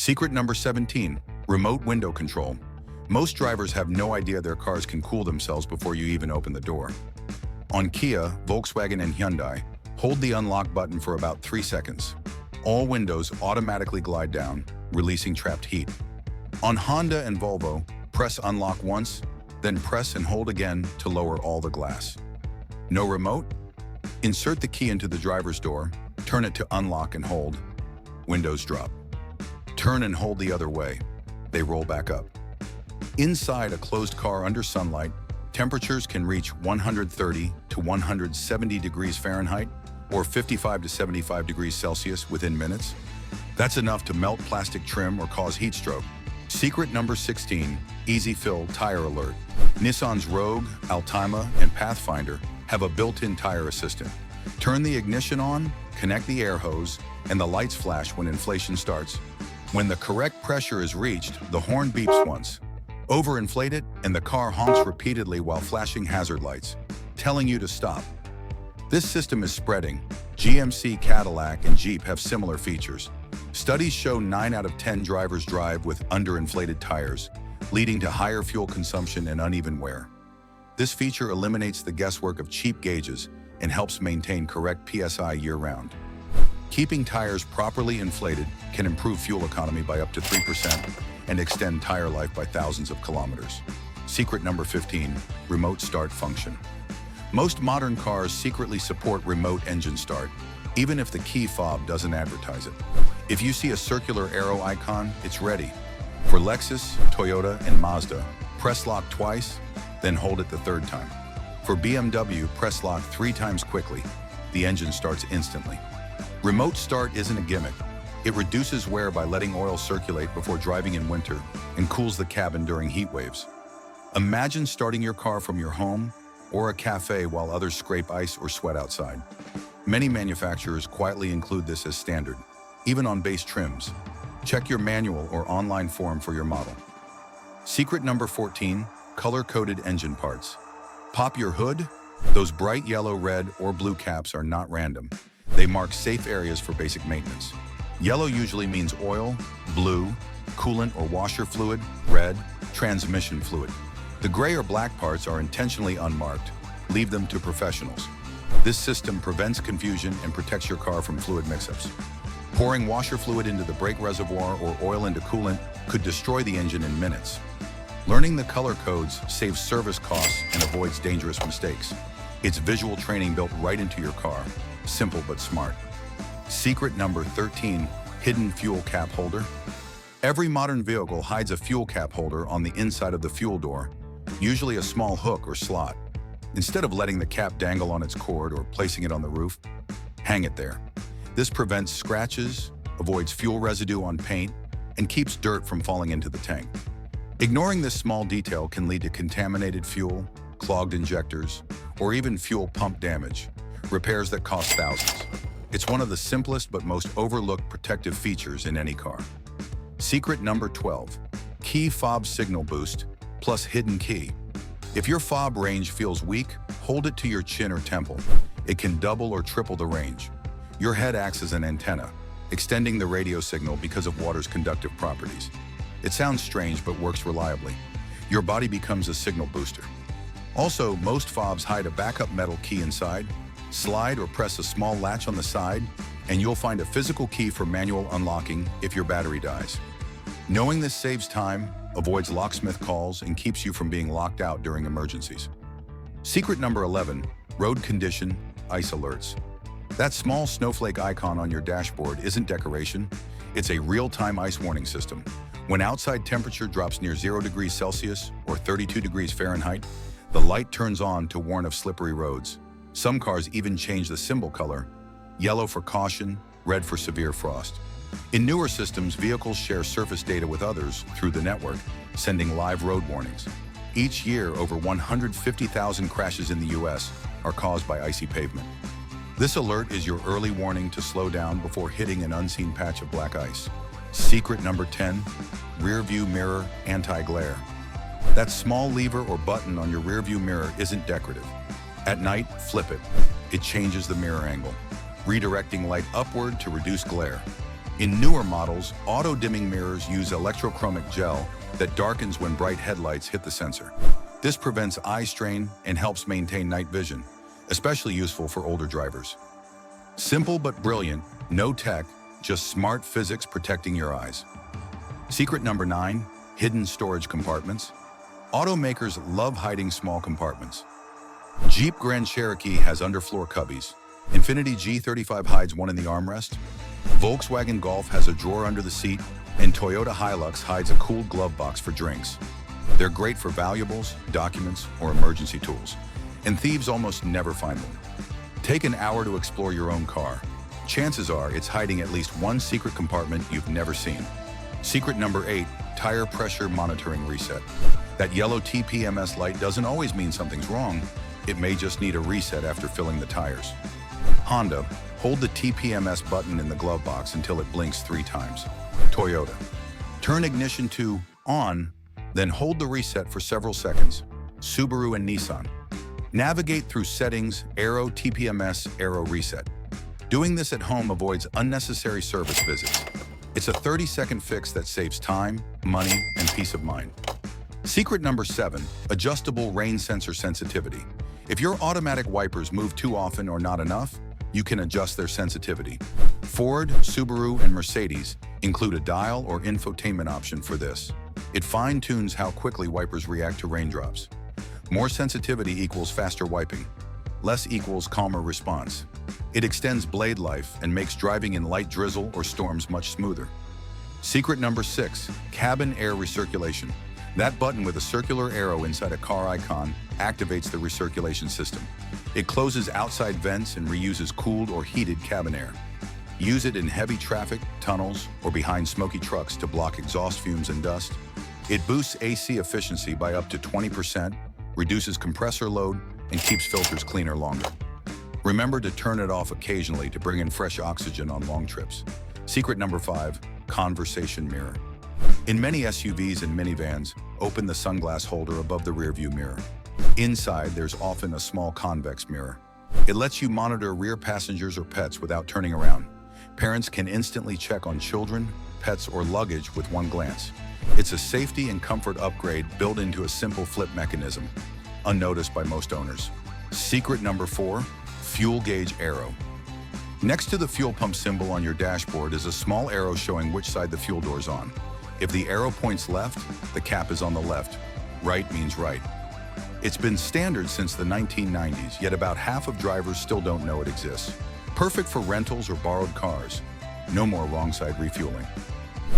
Secret number 17, remote window control. Most drivers have no idea their cars can cool themselves before you even open the door. On Kia, Volkswagen, and Hyundai, hold the unlock button for about 3 seconds. All windows automatically glide down, releasing trapped heat. On Honda and Volvo, press unlock once, then press and hold again to lower all the glass. No remote? Insert the key into the driver's door, turn it to unlock and hold. Windows drop. Turn and hold the other way. They roll back up. Inside a closed car under sunlight, temperatures can reach 130 to 170 degrees Fahrenheit or 55 to 75 degrees Celsius within minutes. That's enough to melt plastic trim or cause heat stroke. Secret number 16, easy fill tire alert. Nissan's Rogue, Altima, and Pathfinder have a built-in tire assistant. Turn the ignition on, connect the air hose, and the lights flash when inflation starts. When the correct pressure is reached, the horn beeps once. Overinflate it, and the car honks repeatedly while flashing hazard lights, telling you to stop. This system is spreading. GMC, Cadillac, and Jeep have similar features. Studies show 9 out of 10 drivers drive with underinflated tires, leading to higher fuel consumption and uneven wear. This feature eliminates the guesswork of cheap gauges and helps maintain correct PSI year-round. Keeping tires properly inflated can improve fuel economy by up to 3% and extend tire life by thousands of kilometers. Secret number 15, remote start function. Most modern cars secretly support remote engine start, even if the key fob doesn't advertise it. If you see a circular arrow icon, it's ready. For Lexus, Toyota, and Mazda, press lock twice, then hold it the third time. For BMW, press lock 3 times quickly. The engine starts instantly. Remote start isn't a gimmick. It reduces wear by letting oil circulate before driving in winter and cools the cabin during heat waves. Imagine starting your car from your home or a cafe while others scrape ice or sweat outside. Many manufacturers quietly include this as standard, even on base trims. Check your manual or online form for your model. Secret number 14, color-coded engine parts. Pop your hood. Those bright yellow, red, or blue caps are not random. They mark safe areas for basic maintenance. Yellow usually means oil, blue, coolant or washer fluid, red, transmission fluid. The gray or black parts are intentionally unmarked. Leave them to professionals. This system prevents confusion and protects your car from fluid mix-ups. Pouring washer fluid into the brake reservoir or oil into coolant could destroy the engine in minutes. Learning the color codes saves service costs and avoids dangerous mistakes. It's visual training built right into your car. Simple but smart. Secret number 13, hidden fuel cap holder. Every modern vehicle hides a fuel cap holder on the inside of the fuel door, usually a small hook or slot. Instead of letting the cap dangle on its cord or placing it on the roof, hang it there. This prevents scratches, avoids fuel residue on paint, and keeps dirt from falling into the tank. Ignoring this small detail can lead to contaminated fuel, clogged injectors, or even fuel pump damage, repairs that cost thousands. It's one of the simplest but most overlooked protective features in any car. Secret number 12, key fob signal boost plus hidden key. If your fob range feels weak, hold it to your chin or temple. It can double or triple the range. Your head acts as an antenna, extending the radio signal because of water's conductive properties. It sounds strange but works reliably. Your body becomes a signal booster. Also, most fobs hide a backup metal key inside. Slide or press a small latch on the side, and you'll find a physical key for manual unlocking if your battery dies. Knowing this saves time, avoids locksmith calls, and keeps you from being locked out during emergencies. Secret number 11, road condition, ice alerts. That small snowflake icon on your dashboard isn't decoration, it's a real-time ice warning system. When outside temperature drops near 0 degrees Celsius or 32 degrees Fahrenheit, the light turns on to warn of slippery roads. Some cars even change the symbol color, yellow for caution, red for severe frost. In newer systems, vehicles share surface data with others through the network, sending live road warnings. Each year, over 150,000 crashes in the US are caused by icy pavement. This alert is your early warning to slow down before hitting an unseen patch of black ice. Secret number 10, rear view mirror anti-glare. That small lever or button on your rear view mirror isn't decorative. At night, flip it. It changes the mirror angle, redirecting light upward to reduce glare. In newer models, auto-dimming mirrors use electrochromic gel that darkens when bright headlights hit the sensor. This prevents eye strain and helps maintain night vision, especially useful for older drivers. Simple but brilliant, no tech, just smart physics protecting your eyes. Secret number 9, hidden storage compartments. Automakers love hiding small compartments. Jeep Grand Cherokee has underfloor cubbies. Infiniti G35 hides one in the armrest. Volkswagen Golf has a drawer under the seat, and Toyota Hilux hides a cooled glove box for drinks. They're great for valuables, documents, or emergency tools, and thieves almost never find them. Take an hour to explore your own car. Chances are it's hiding at least one secret compartment you've never seen. Secret number 8, tire pressure monitoring reset. That yellow TPMS light doesn't always mean something's wrong. It may just need a reset after filling the tires. Honda, hold the TPMS button in the glove box until it blinks 3 times. Toyota, turn ignition to on, then hold the reset for several seconds. Subaru and Nissan, navigate through settings, Aero TPMS, Aero reset. Doing this at home avoids unnecessary service visits. It's a 30-second fix that saves time, money, and peace of mind. Secret number 7, adjustable rain sensor sensitivity. If your automatic wipers move too often or not enough, you can adjust their sensitivity. Ford, Subaru, and Mercedes include a dial or infotainment option for this. It fine-tunes how quickly wipers react to raindrops. More sensitivity equals faster wiping. Less equals calmer response. It extends blade life and makes driving in light drizzle or storms much smoother. Secret number 6, cabin air recirculation. That button with a circular arrow inside a car icon activates the recirculation system. It closes outside vents and reuses cooled or heated cabin air. Use it in heavy traffic, tunnels, or behind smoky trucks to block exhaust fumes and dust. It boosts AC efficiency by up to 20%, reduces compressor load, and keeps filters cleaner longer. Remember to turn it off occasionally to bring in fresh oxygen on long trips. Secret number 5, conversation mirror. In many SUVs and minivans, open the sunglass holder above the rearview mirror. Inside, there's often a small convex mirror. It lets you monitor rear passengers or pets without turning around. Parents can instantly check on children, pets, or luggage with one glance. It's a safety and comfort upgrade built into a simple flip mechanism, unnoticed by most owners. Secret number 4, fuel gauge arrow. Next to the fuel pump symbol on your dashboard is a small arrow showing which side the fuel door's on. If the arrow points left, the cap is on the left. Right means right. It's been standard since the 1990s, yet about half of drivers still don't know it exists. Perfect for rentals or borrowed cars. No more wrong side refueling.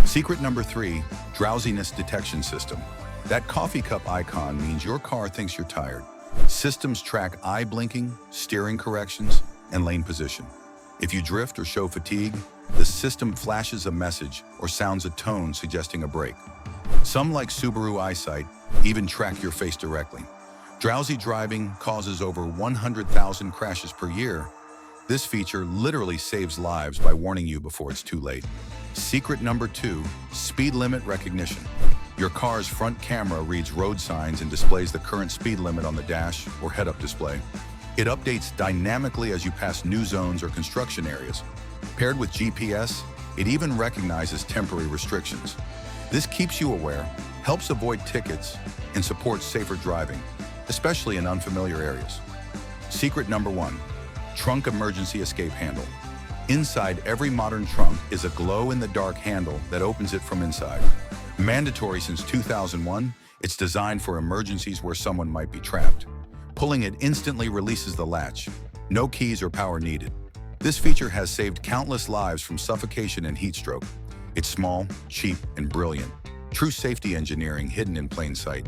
Secret number 3, drowsiness detection system. That coffee cup icon means your car thinks you're tired. Systems track eye blinking, steering corrections, and lane position. If you drift or show fatigue, the system flashes a message or sounds a tone suggesting a break. Some, like Subaru Eyesight, even track your face directly. Drowsy driving causes over 100,000 crashes per year. This feature literally saves lives by warning you before it's too late. Secret number 2, speed limit recognition. Your car's front camera reads road signs and displays the current speed limit on the dash or head-up display. It updates dynamically as you pass new zones or construction areas. Paired with GPS, it even recognizes temporary restrictions. This keeps you aware, helps avoid tickets, and supports safer driving, especially in unfamiliar areas. Secret number 1, trunk emergency escape handle. Inside every modern trunk is a glow-in-the-dark handle that opens it from inside. Mandatory since 2001, it's designed for emergencies where someone might be trapped. Pulling it instantly releases the latch. No keys or power needed. This feature has saved countless lives from suffocation and heat stroke. It's small, cheap, and brilliant. True safety engineering hidden in plain sight.